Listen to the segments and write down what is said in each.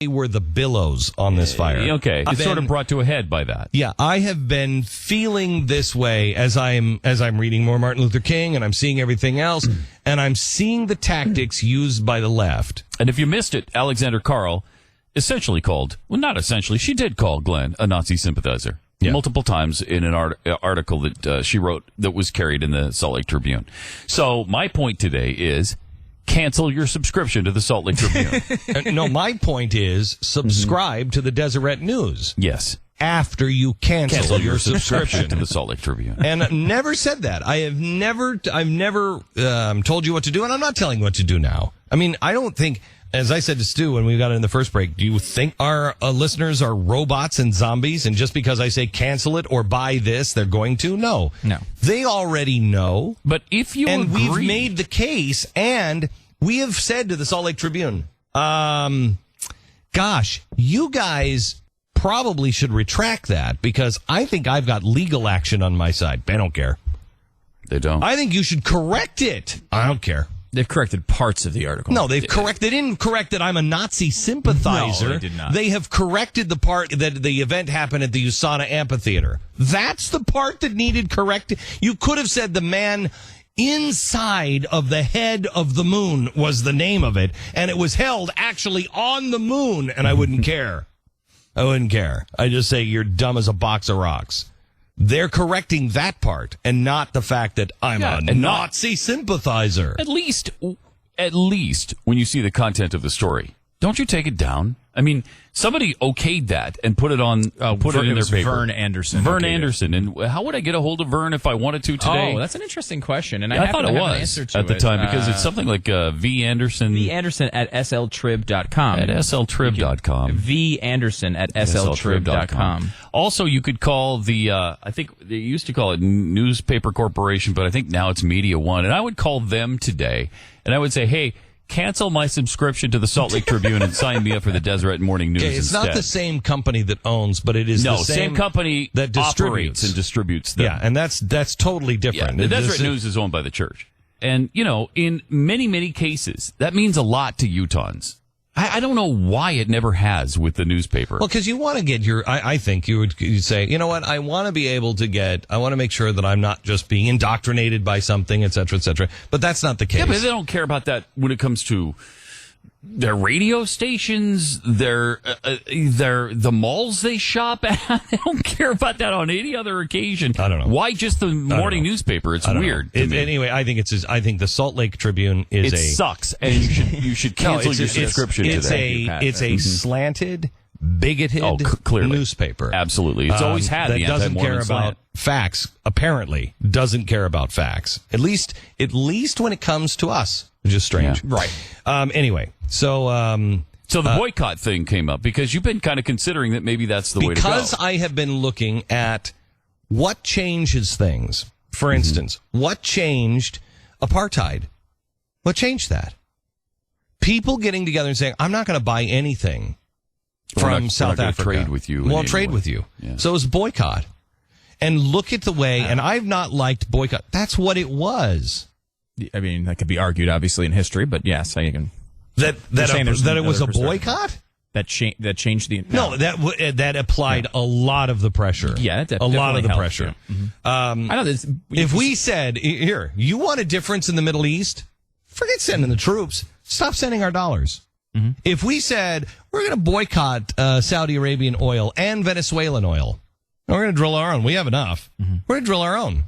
were the billows on this fire. Okay, it's sort of brought to a head by that. Yeah, I have been feeling this way as I'm reading more Martin Luther King and I'm seeing everything else, and I'm seeing the tactics used by the left. And if you missed it, Alexander Carl essentially called, well, not essentially, she did call Glenn a Nazi sympathizer. Yeah. Multiple times in an article that she wrote that was carried in the Salt Lake Tribune. So my point today is cancel your subscription to the Salt Lake Tribune. No, my point is subscribe to the Deseret News. Yes. After you cancel your subscription to the Salt Lake Tribune. And never said that. I've never told you what to do, and I'm not telling you what to do now. I mean, I don't think, as I said to Stu when we got in the first break, do you think our listeners are robots and zombies? And just because I say cancel it or buy this, they're going to? No. They already know. But if you and agree, we've made the case, and we have said to the Salt Lake Tribune, gosh, you guys probably should retract that, because I think I've got legal action on my side. They don't care. They don't. I think you should correct it. I don't care. They've corrected parts of the article. No, they didn't correct that I'm a Nazi sympathizer. No, they did not. They have corrected the part that the event happened at the USANA Amphitheater. That's the part that needed correcting. You could have said the man inside of the head of the moon was the name of it, and it was held actually on the moon, and I wouldn't care. I wouldn't care. I just say you're dumb as a box of rocks. They're correcting that part and not the fact that I'm a Nazi sympathizer. At least when you see the content of the story, don't you take it down? I mean, somebody okayed that and put it on, put it in their paper. Vern Anderson. Vern Anderson. And how would I get a hold of Vern if I wanted to today? Oh, that's an interesting question. And I thought it have was an answer to at the it. time, because it's something like V. Anderson. V. Anderson at sltrib.com. At sltrib.com. V. Anderson at sltrib.com. Also, you could call the, I think they used to call it Newspaper Corporation, but I think now it's Media One. And I would call them today, and I would say, hey, cancel my subscription to the Salt Lake Tribune and sign me up for the Deseret Morning News it's instead. not the same company that owns, but it is the same company that operates and distributes them. Yeah, and that's totally different. Yeah, the Deseret News is owned by the church. And, you know, in many, many cases, that means a lot to Utahns. I don't know why it never has with the newspaper. Well, because you want to get I think you'd say, you know what, I want to be able to I want to make sure that I'm not just being indoctrinated by something, et cetera, et cetera. But that's not the case. Yeah, but they don't care about that when it comes to their radio stations, the malls they shop at. They don't care about that on any other occasion. I don't know. Why just the morning newspaper? It's weird. Anyway, I think the Salt Lake Tribune is sucks, and you should cancel your subscription to that. It's a slanted, bigoted newspaper. Absolutely. It's always had that the doesn't care anti-Mormon about slant. facts. Apparently, doesn't care about facts. At least when it comes to us, which is strange. Yeah. Right. Anyway, so the boycott thing came up because you've been kind of considering that maybe that's the way to go. Because I have been looking at what changes things. For instance, what changed apartheid? What changed that? People getting together and saying, I'm not going to buy anything from South Africa. Trade with you. Won't trade with you. Yeah. So it was boycott. And look at the way, and I've not liked boycott. That's what it was. I mean, that could be argued, obviously, in history, but yes, I can. That it was a boycott? That changed the... No, that applied a lot of the pressure. Yeah, a lot of the pressure. Yeah. Mm-hmm. I know this. If we said, here, you want a difference in the Middle East? Forget sending the troops. Stop sending our dollars. Mm-hmm. If we said, we're going to boycott Saudi Arabian oil and Venezuelan oil, we're going to drill our own. We have enough. Mm-hmm. We're going to drill our own.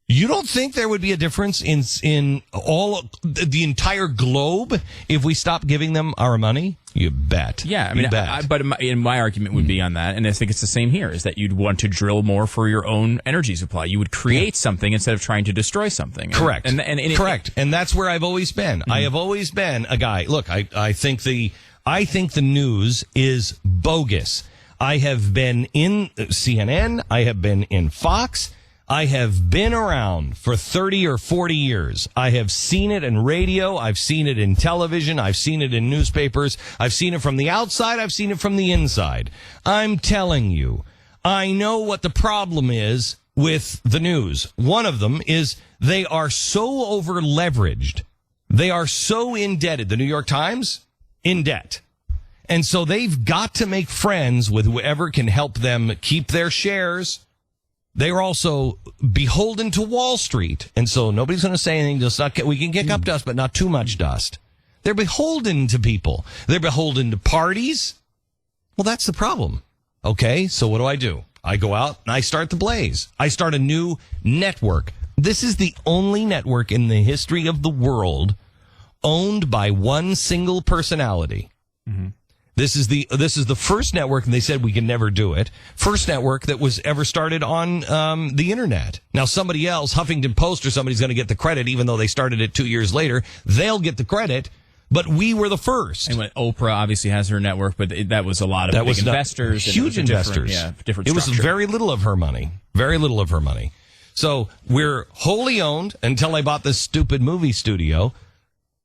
You don't think there would be a difference in all the entire globe if we stopped giving them our money? You bet. Yeah, I mean, but my argument would be on that, and I think it's the same here, is that you'd want to drill more for your own energy supply. You would create something instead of trying to destroy something. Correct. Correct. And that's where I've always been. Mm-hmm. I have always been a guy. Look, I think the news is bogus. I have been in CNN. I have been in Fox. I have been around for 30 or 40 years. I have seen it in radio. I've seen it in television. I've seen it in newspapers. I've seen it from the outside. I've seen it from the inside. I'm telling you, I know what the problem is with the news. One of them is they are so over-leveraged. They are so indebted. The New York Times, in debt. And so they've got to make friends with whoever can help them keep their shares. They're also beholden to Wall Street. And so nobody's going to say anything. Just not, we can kick up dust, but not too much dust. They're beholden to people. They're beholden to parties. Well, that's the problem. Okay, so what do? I go out and I start the blaze. I start a new network. This is the only network in the history of the world owned by one single personality. Mm-hmm. This is the first network, and they said we can never do it. First network that was ever started on the internet. Now somebody else, Huffington Post or somebody's going to get the credit, even though they started it 2 years later. They'll get the credit, but we were the first. And when Oprah obviously has her network, but that was a lot of big investors, huge investors. Different. It was structure. very little of her money. Very little of her money. So we're wholly owned until I bought this stupid movie studio.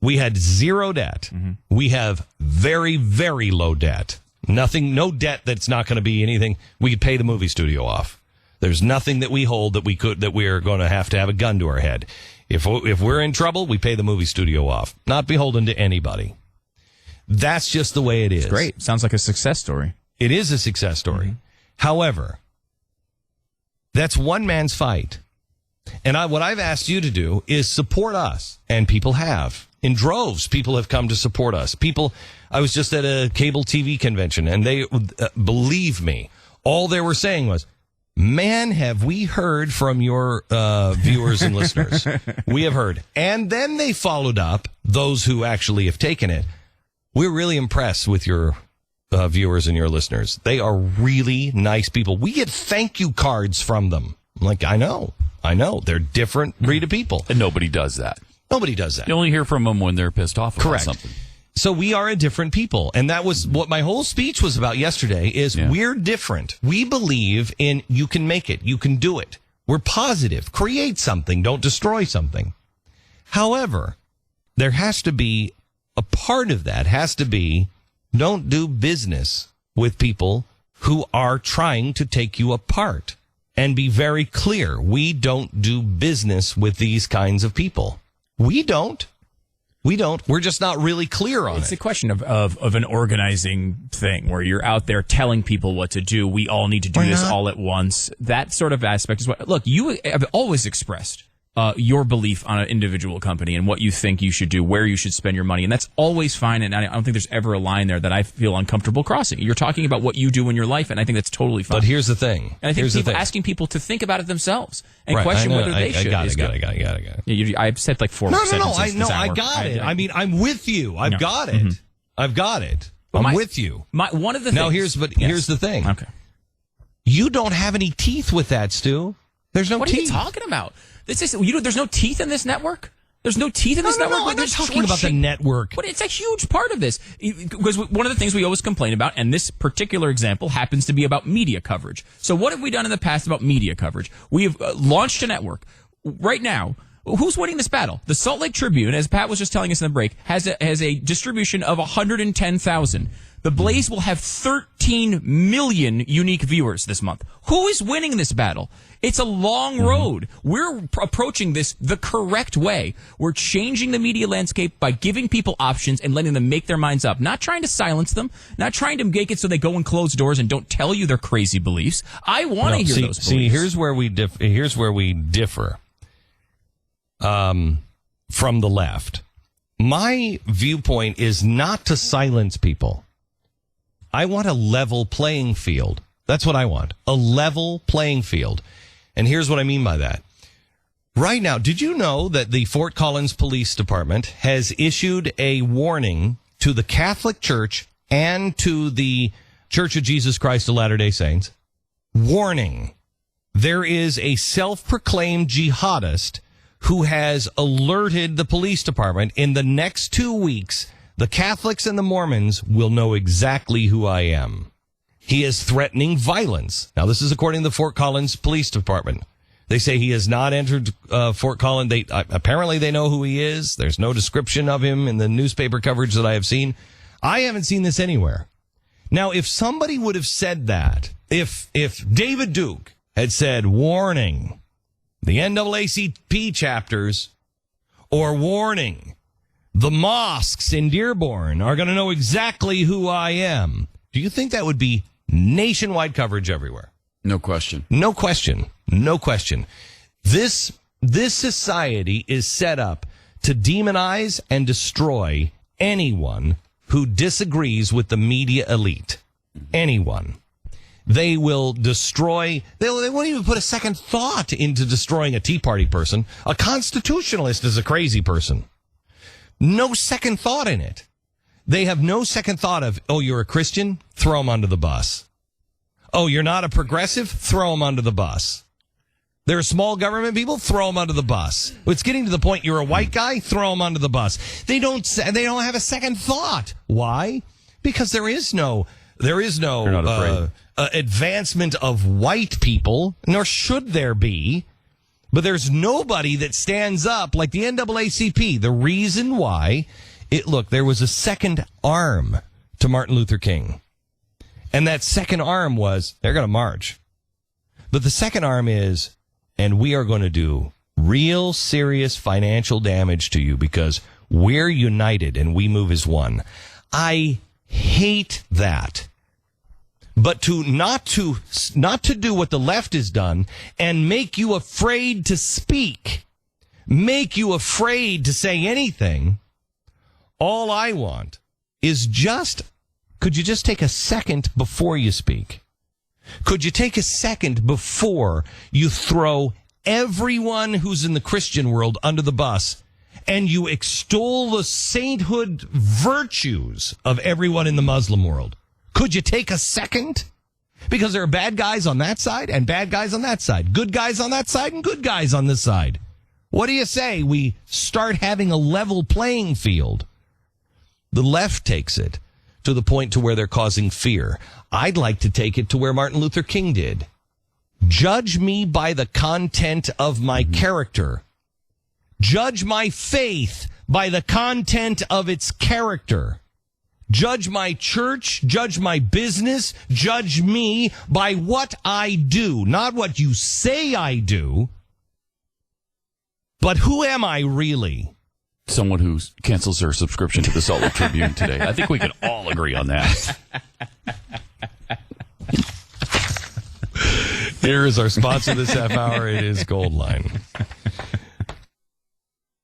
We had zero debt. Mm-hmm. We have very, very low debt. Nothing, no debt that's not going to be anything. We could pay the movie studio off. There's nothing that we hold that we're going to have a gun to our head. If we're in trouble, we pay the movie studio off. Not beholden to anybody. That's just the way it is. It's great. Sounds like a success story. It is a success story. Mm-hmm. However, that's one man's fight. And what I've asked you to do is support us. And people have. In droves, people have come to support us. I was just at a cable TV convention, and they, believe me, all they were saying was, man, have we heard from your viewers and listeners. We have heard. And then they followed up, those who actually have taken it. We're really impressed with your viewers and your listeners. They are really nice people. We get thank you cards from them. I'm like, I know. They're different breed of people. And nobody does that. Nobody does that. You only hear from them when they're pissed off about something. So we are a different people. And that was what my whole speech was about yesterday is we're different. We believe in you can make it. You can do it. We're positive. Create something. Don't destroy something. However, there has to be a part of that has to be don't do business with people who are trying to take you apart. And be very clear. We don't do business with these kinds of people. We don't. We're just not really clear on it. It's a question of an organizing thing where you're out there telling people what to do. We all need to do this all at once. That sort of aspect is what. Look, you have always expressed your belief on an individual company and what you think you should do, where you should spend your money, and that's always fine. And I don't think there's ever a line there that I feel uncomfortable crossing. You're talking about what you do in your life, and I think that's totally fine. But here's the thing. And I think asking people to think about it themselves and question whether they should. I got it. I've said like 4 sentences. I got it. I mean, I'm with you. I've got it. Mm-hmm. I've got it. I'm with you. One of the now things. Here's the thing. Okay. You don't have any teeth with that, Stu. There's no teeth. What are you talking about? There's no teeth in this network? There's no teeth in this network? No, I'm not talking about the network. But it's a huge part of this. Because one of the things we always complain about, and this particular example happens to be about media coverage. So what have we done in the past about media coverage? We have launched a network. Right now, who's winning this battle? The Salt Lake Tribune, as Pat was just telling us in the break, has a distribution of 110,000. The Blaze will have 13 million unique viewers this month. Who is winning this battle? It's a long road. We're approaching this the correct way. We're changing the media landscape by giving people options and letting them make their minds up. Not trying to silence them, not trying to make it so they go and close doors and don't tell you their crazy beliefs. I want to hear those beliefs. See, here's where we differ from the left. My viewpoint is not to silence people. I want a level playing field. That's what I want. A level playing field. And here's what I mean by that. Right now, did you know that the Fort Collins Police Department has issued a warning to the Catholic Church and to the Church of Jesus Christ of Latter-day Saints? Warning. There is a self-proclaimed jihadist who has alerted the police department in the next 2 weeks. The Catholics and the Mormons will know exactly who I am. He is threatening violence. Now, this is according to the Fort Collins Police Department. They say he has not entered Fort Collins. Apparently they know who he is. There's no description of him in the newspaper coverage that I have seen. I haven't seen this anywhere. Now, if somebody would have said that, if David Duke had said, warning, the NAACP chapters, or warning, the mosques in Dearborn are going to know exactly who I am. Do you think that would be nationwide coverage everywhere? No question. No question. No question. This society is set up to demonize and destroy anyone who disagrees with the media elite. Anyone. They will destroy, they won't even put a second thought into destroying a Tea Party person. A constitutionalist is a crazy person. No second thought in it. They have no second thought of, oh, you're a Christian? Throw them under the bus. Oh, you're not a progressive? Throw them under the bus. They're small government people? Throw them under the bus. It's getting to the point you're a white guy? Throw them under the bus. They don't have a second thought. Why? Because there is no advancement of white people, nor should there be. But there's nobody that stands up like the NAACP. The reason why, there was a second arm to Martin Luther King. And that second arm was, they're going to march. But the second arm is, and we are going to do real serious financial damage to you because we're united and we move as one. I hate that. But not to do what the left has done and make you afraid to speak, make you afraid to say anything. All I want is could you just take a second before you speak? Could you take a second before you throw everyone who's in the Christian world under the bus and you extol the sainthood virtues of everyone in the Muslim world? Could you take a second? Because there are bad guys on that side and bad guys on that side. Good guys on that side and good guys on this side. What do you say we start having a level playing field? The left takes it to the point to where they're causing fear. I'd like to take it to where Martin Luther King did. Judge me by the content of my character. Judge my faith by the content of its character. Judge my church, judge my business, judge me by what I do, not what you say I do, but who am I really? Someone who cancels their subscription to the Salt Lake Tribune today. I think we can all agree on that. Here is our sponsor this half hour. It is Gold Line.